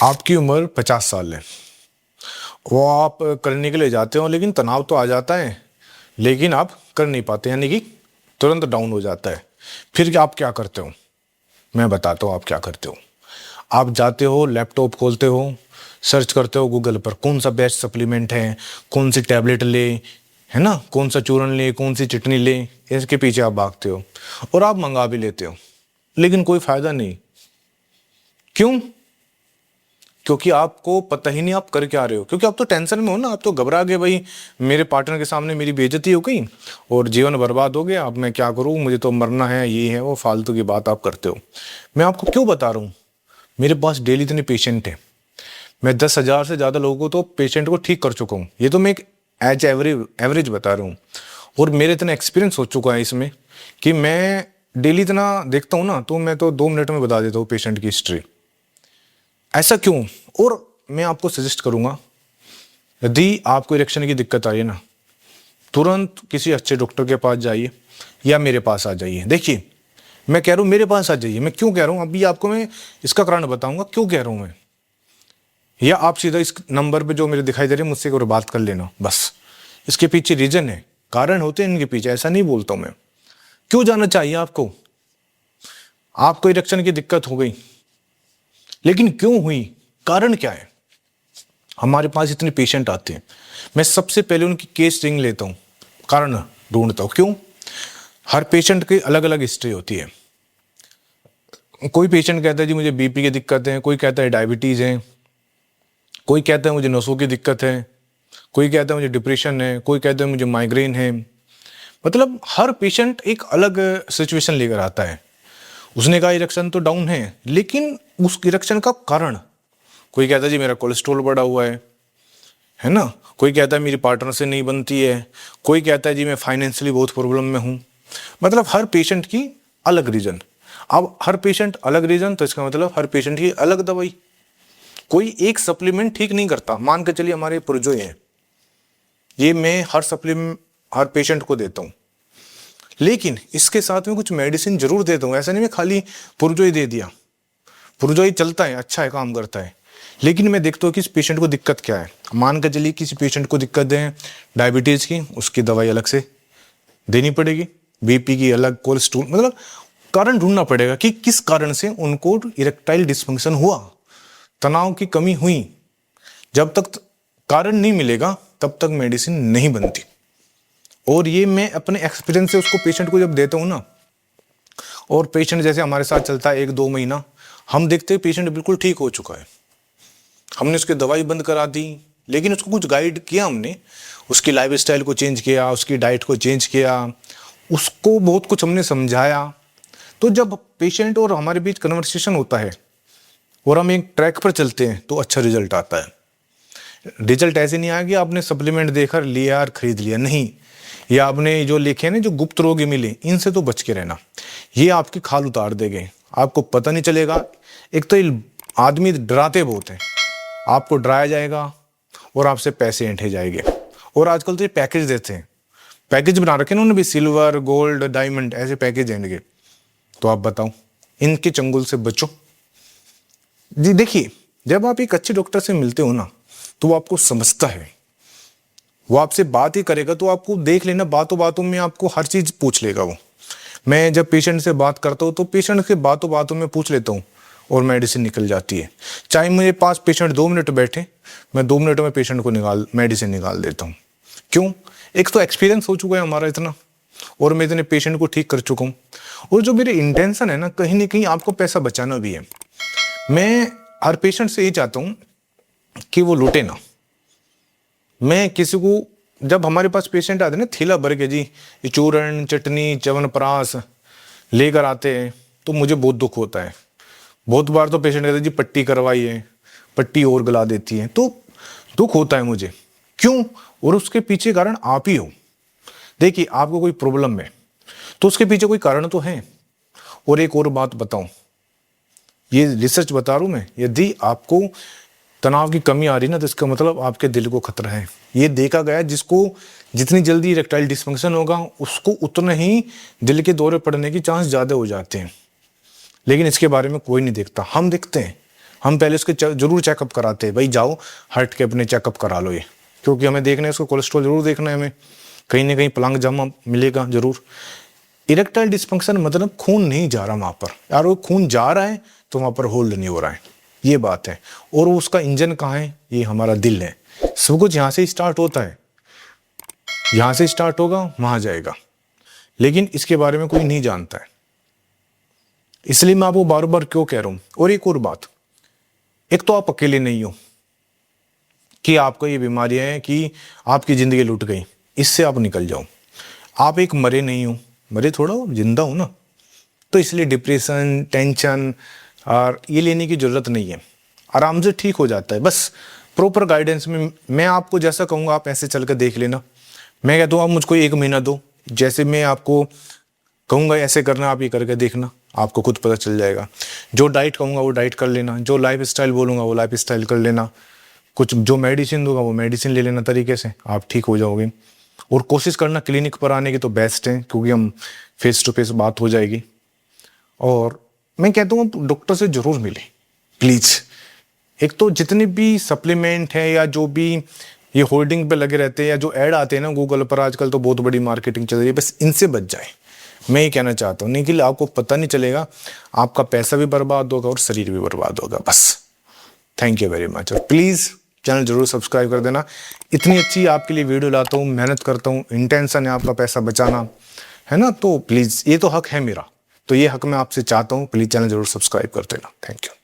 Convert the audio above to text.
आपकी उम्र 50 साल है। वो आप करने के लिए जाते हो लेकिन तनाव तो आ जाता है, लेकिन आप कर नहीं पाते, यानी कि तुरंत डाउन हो जाता है। फिर क्या आप क्या करते हो? मैं बताता हूँ आप क्या करते हो। आप जाते हो, लैपटॉप खोलते हो, सर्च करते हो गूगल पर कौन सा बेस्ट सप्लीमेंट है, कौन सी टैबलेट ले, है ना, कौन सा चूरन ले, कौन सी चटनी ले, इसके पीछे आप भागते हो और आप मंगा भी लेते हो, लेकिन कोई फायदा नहीं। क्यों? क्योंकि आपको पता ही नहीं आप कर क्या रहे हो, क्योंकि आप तो टेंशन में हो ना, आप तो घबरा गए, भाई मेरे पार्टनर के सामने मेरी बेइज्जती हो गई और जीवन बर्बाद हो गया, अब मैं क्या करूं, मुझे तो मरना है, ये है वो फालतू की बात आप करते हो। मैं आपको क्यों बता रहा हूँ? मेरे पास डेली इतने पेशेंट हैं, मैं 10,000 से ज़्यादा लोगों को तो पेशेंट को ठीक कर चुका हूँ। ये तो मैं एक एज एवरेज बता रहा हूँ, और मेरे इतना एक्सपीरियंस हो चुका है इसमें कि मैं डेली इतना देखता हूँ ना, तो मैं तो 2 मिनट में बता देता हूँ पेशेंट की हिस्ट्री। ऐसा क्यों? और मैं आपको सजेस्ट करूंगा, यदि आपको इरेक्शन की दिक्कत आ रही है ना, तुरंत किसी अच्छे डॉक्टर के पास जाइए या मेरे पास आ जाइए। देखिए, मैं कह रहा हूँ मेरे पास आ जाइए। मैं क्यों कह रहा हूँ अभी आपको मैं इसका कारण बताऊंगा क्यों कह रहा हूँ मैं। या आप सीधा इस नंबर पे जो मेरे दिखाई दे रहे हैं मुझसे एक बार बात कर लेना बस। इसके पीछे रीजन है, कारण होते हैं इनके पीछे, ऐसा नहीं बोलता हूँ मैं। क्यों जाना चाहिए आपको? आपको इरेक्शन की दिक्कत हो गई, लेकिन क्यों हुई, कारण क्या है? हमारे पास इतने पेशेंट आते हैं, मैं सबसे पहले उनकी केस स्ट्रिंग लेता हूँ, कारण ढूंढता हूँ। क्यों? हर पेशेंट की अलग अलग हिस्ट्री होती है। कोई पेशेंट कहता है जी मुझे बीपी की दिक्कत है, कोई कहता है डायबिटीज़ है, कोई कहता है मुझे नसों की दिक्कत है, कोई कहता है मुझे डिप्रेशन है, कोई कहता है मुझे माइग्रेन है। मतलब हर पेशेंट एक अलग सिचुएशन लेकर आता है। उसने कहा इरेक्शन तो डाउन है, लेकिन उस इरेक्शन का कारण, कोई कहता है जी मेरा कोलेस्ट्रॉल बढ़ा हुआ है ना, कोई कहता है मेरी पार्टनर से नहीं बनती है, कोई कहता है जी मैं फाइनेंशियली बहुत प्रॉब्लम में हूँ। मतलब हर पेशेंट की अलग रीजन। अब हर पेशेंट अलग रीजन, तो इसका मतलब हर पेशेंट की अलग दवाई। कोई एक सप्लीमेंट ठीक नहीं करता। मान के चलिए हमारे पुरजोई हैं, ये मैं हर सप्लीमेंट हर पेशेंट को देता हूँ, लेकिन इसके साथ में कुछ मेडिसिन जरूर देता हूँ। ऐसा नहीं मैं खाली पुरजोई दे दिया। पुरजोई चलता है, अच्छा है, काम करता है, लेकिन मैं देखता हूँ कि इस पेशेंट को दिक्कत क्या है। मान कर चलिए किसी पेशेंट को दिक्कत है डायबिटीज़ की, उसकी दवाई अलग से देनी पड़ेगी, बीपी की अलग, कोलेस्ट्रॉल, मतलब कारण ढूंढना पड़ेगा कि किस कारण से उनको इरेक्टाइल डिस्फंक्शन हुआ, तनाव की कमी हुई। जब तक कारण नहीं मिलेगा तब तक मेडिसिन नहीं बनती। और ये मैं अपने एक्सपीरियंस से उसको पेशेंट को जब देता हूँ ना, और पेशेंट जैसे हमारे साथ चलता है 1-2 महीना, हम देखते हैं पेशेंट बिल्कुल ठीक हो चुका है, हमने उसकी दवाई बंद करा दी, लेकिन उसको कुछ गाइड किया हमने, उसकी लाइफ स्टाइल को चेंज किया, उसकी डाइट को चेंज किया, उसको बहुत कुछ हमने समझाया। तो जब पेशेंट और हमारे बीच कन्वर्सेशन होता है और हम एक ट्रैक पर चलते हैं तो अच्छा रिजल्ट आता है। रिजल्ट ऐसे नहीं आया कि आपने सप्लीमेंट देकर लिया और खरीद लिया, नहीं। या आपने जो लिखे हैं ना, जो गुप्त रोग मिले, इनसे तो बच के रहना, ये आपकी खाल उतार देंगे, आपको पता नहीं चलेगा। एक तो ये आदमी डराते बहुत हैं, आपको डराया जाएगा और आपसे पैसे ऐंठे जाएंगे। और आजकल तो ये पैकेज देते हैं, पैकेज बना रखे ना उन्होंने भी, सिल्वर, गोल्ड, डायमंड, ऐसे पैकेज देंगे। तो आप बताओ, इनके चंगुल से बचो जी। देखिए, जब आप एक अच्छे डॉक्टर से मिलते हो ना, तो वो आपको समझता है, वो आपसे बात ही करेगा, तो आपको देख लेना, बातों बातों में आपको हर चीज पूछ लेगा वो। मैं जब पेशेंट से बात करता हूँ तो पेशेंट से बातों बातों में पूछ लेता हूँ और मेडिसिन निकल जाती है। चाहे मेरे पास पेशेंट 2 मिनट बैठे, मैं 2 मिनट में पेशेंट को मेडिसिन निकाल देता हूँ। क्यों? एक तो एक्सपीरियंस हो चुका है हमारा इतना, और मैं इतने पेशेंट को ठीक कर चुका हूँ। और जो मेरी इंटेंशन है ना कहीं आपको पैसा बचाना भी है। मैं हर पेशेंट से यही चाहता हूँ कि वो लूटे ना। मैं किसी को, जब हमारे पास पेशेंट आते हैं ना थैला भर के जी, ये चूरन, चटनी, च्यवनप्राश लेकर आते हैं, तो मुझे बहुत दुख होता है। बहुत बार तो पेशेंट कहते हैं जी पट्टी करवाइए, पट्टी और गला देती है, तो दुख होता है मुझे। क्यों? और उसके पीछे कारण आप ही हो। देखिए, आपको कोई प्रॉब्लम है तो उसके पीछे कोई कारण तो है। और एक और बात बताऊं, ये रिसर्च बता रहा हूं मैं, यदि आपको तनाव की कमी आ रही ना, तो इसका मतलब आपके दिल को खतरा है। ये देखा गया, जिसको जितनी जल्दी इरेक्टाइल डिस्फंक्शन होगा उसको उतना ही दिल के दौरे पड़ने की चांस ज़्यादा हो जाते हैं। लेकिन इसके बारे में कोई नहीं देखता, हम देखते हैं। हम पहले उसके जरूर चेकअप कराते हैं, भाई जाओ हार्ट के अपने चेकअप करा लो ये, क्योंकि हमें देखना है उसको, कोलेस्ट्रॉल जरूर देखना है हमें, कहीं ना कहीं प्लांग जमा मिलेगा जरूर। इरेक्टाइल डिस्फंक्शन मतलब खून नहीं जा रहा वहाँ पर, यार वो खून जा रहा है तो वहाँ पर होल्ड नहीं हो रहा है, ये बात है। और उसका इंजन कहाँ है? ये हमारा दिल है। सब कुछ यहाँ से स्टार्ट होता है, यहाँ से स्टार्ट होगा वहाँ जाएगा, लेकिन इसके बारे में कोई नहीं जानता है। इसलिए मैं आपको बार बार क्यों कह रहा हूँ। और एक और बात, एक तो आप अकेले नहीं हो कि आपको ये बीमारियां हैं कि आपकी ज़िंदगी लुट गई, इससे आप निकल जाओ। आप एक मरे नहीं हो, मरे थोड़ा हो, जिंदा हो ना। तो इसलिए डिप्रेशन, टेंशन और ये लेने की ज़रूरत नहीं है, आराम से ठीक हो जाता है। बस प्रॉपर गाइडेंस में मैं आपको जैसा कहूँगा आप ऐसे चल कर देख लेना। मैं कहता हूँ आप मुझको 1 महीना दो, जैसे मैं आपको कहूँगा ऐसे करना, आप ये करके देखना, आपको खुद पता चल जाएगा। जो डाइट कहूँगा वो डाइट कर लेना, जो लाइफ स्टाइल बोलूँगा वो लाइफ स्टाइल कर लेना, कुछ जो मेडिसिन दूंगा वो मेडिसिन ले लेना, तरीके से आप ठीक हो जाओगे। और कोशिश करना क्लिनिक पर आने की तो बेस्ट है, क्योंकि हम फेस टू फेस बात हो जाएगी। और मैं कहता हूँ डॉक्टर से जरूर मिले प्लीज़। एक तो जितने भी सप्लीमेंट है या जो भी ये होल्डिंग पे लगे रहते हैं या जो ऐड आते हैं ना गूगल पर, आजकल तो बहुत बड़ी मार्केटिंग चल रही है, बस इनसे बच जाए। मैं ये कहना चाहता हूँ, नहीं कि आपको पता नहीं चलेगा, आपका पैसा भी बर्बाद होगा और शरीर भी बर्बाद होगा बस। Thank you very much. और प्लीज़ चैनल जरूर सब्सक्राइब कर देना। इतनी अच्छी आपके लिए वीडियो लाता हूँ, मेहनत करता हूँ, इंटेंशन है आपका पैसा बचाना, है ना। तो प्लीज़, ये तो हक है मेरा, तो ये हक मैं आपसे चाहता हूँ, प्लीज़ चैनल जरूर सब्सक्राइब कर देना। Thank you.